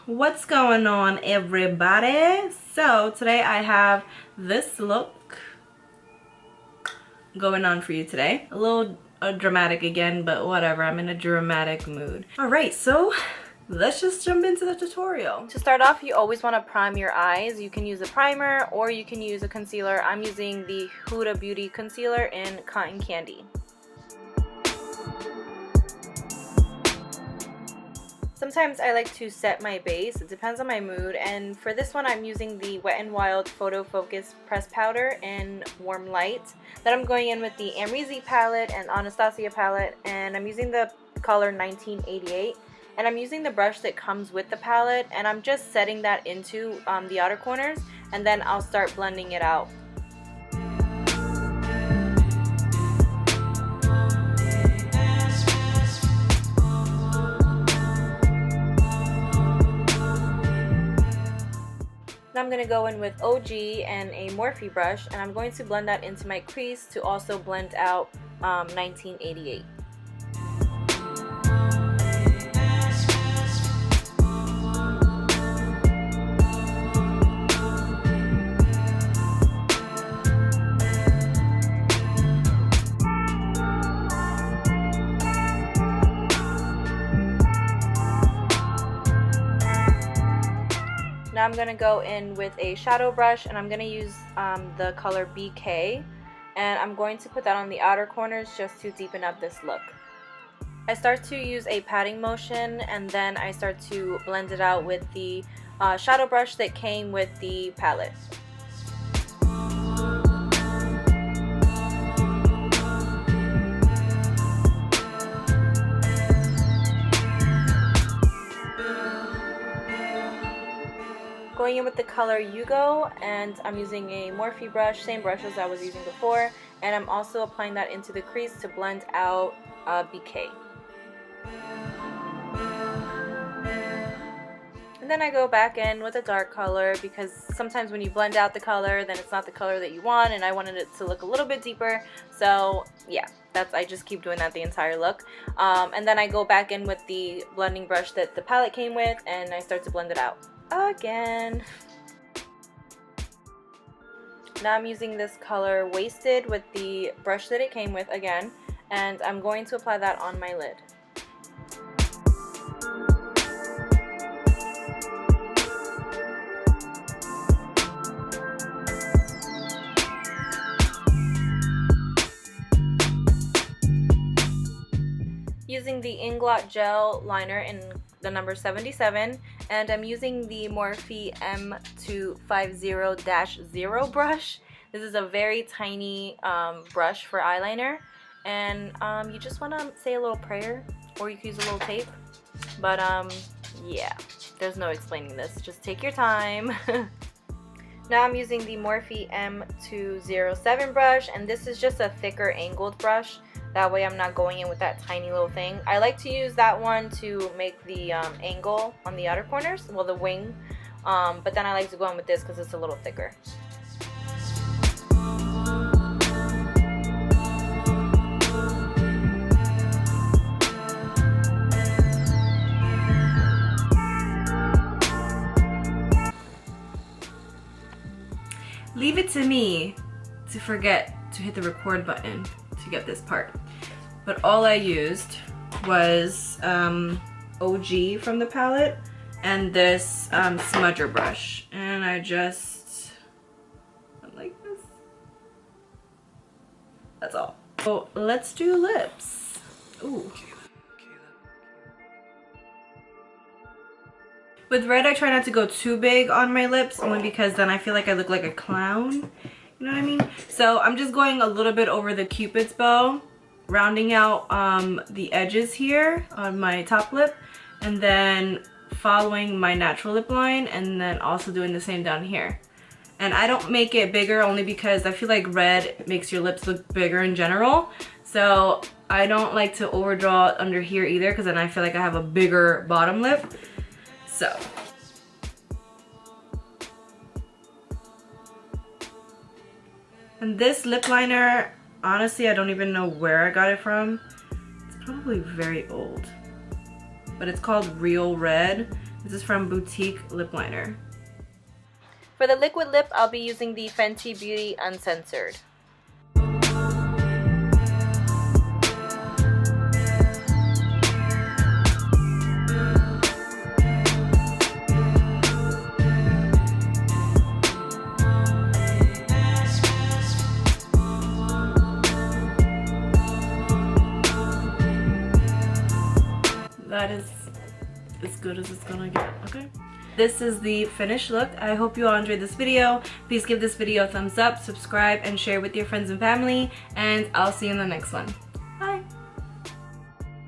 What's going on, everybody? So today I have this look going on for you today. A little dramatic again, but whatever, I'm in a dramatic mood. Alright, so let's just jump into the tutorial. To start off, you always want to prime your eyes. You can use a primer or you can use a concealer. I'm using the Huda Beauty Concealer in Cotton Candy. Sometimes I like to set my base. It depends on my mood, and for this one I'm using the Wet n Wild Photo Focus Press Powder in Warm Light. Then I'm going in with the Amrezy palette and Anastasia palette, and I'm using the color 1988. And I'm using the brush that comes with the palette, and I'm just setting that into the outer corners, and then I'll start blending it out. Now I'm going to go in with OG and a Morphe brush, and I'm going to blend that into my crease to also blend out 1988. Now I'm going to go in with a shadow brush, and I'm going to use the color BK, and I'm going to put that on the outer corners just to deepen up this look. I start to use a patting motion, and then I start to blend it out with the shadow brush that came with the palette. Going in with the color Yugo, and I'm using a Morphe brush, same brush as I was using before, and I'm also applying that into the crease to blend out BK. And then I go back in with a dark color, because sometimes when you blend out the color, then it's not the color that you want, and I wanted it to look a little bit deeper, so yeah, I just keep doing that the entire look. And then I go back in with the blending brush that the palette came with, and I start to blend it out again. Now I'm using this color Wasted with the brush that it came with again, and I'm going to apply that on my lid. Using the Inglot gel liner in the number 77, and I'm using the Morphe M250-0 brush. This is a very tiny brush for eyeliner, and you just want to say a little prayer, or you can use a little tape, but yeah, there's no explaining this, just take your time. Now I'm using the Morphe M207 brush, and this is just a thicker angled brush. That way I'm not going in with that tiny little thing. I like to use that one to make the angle on the outer corners, well, the wing, but then I like to go in with this because it's a little thicker. Leave it to me to forget to hit the record button to get this part, but all I used was OG from the palette and this smudger brush, and I just went like this. That's all. So let's do lips. Ooh. With red, I try not to go too big on my lips, only because then I feel like I look like a clown. You know what I mean? So I'm just going a little bit over the Cupid's bow, rounding out the edges here on my top lip, and then following my natural lip line, and then also doing the same down here. And I don't make it bigger only because I feel like red makes your lips look bigger in general. So I don't like to overdraw it under here either, because then I feel like I have a bigger bottom lip. So and this lip liner, honestly, I don't even know where I got it from. It's probably very old, but it's called Real Red. This is from Boutique Lip Liner. For the liquid lip, I'll be using the Fenty Beauty Uncensored. That is as good as it's gonna get, okay? This is the finished look. I hope you all enjoyed this video. Please give this video a thumbs up, subscribe, and share with your friends and family, and I'll see you in the next one.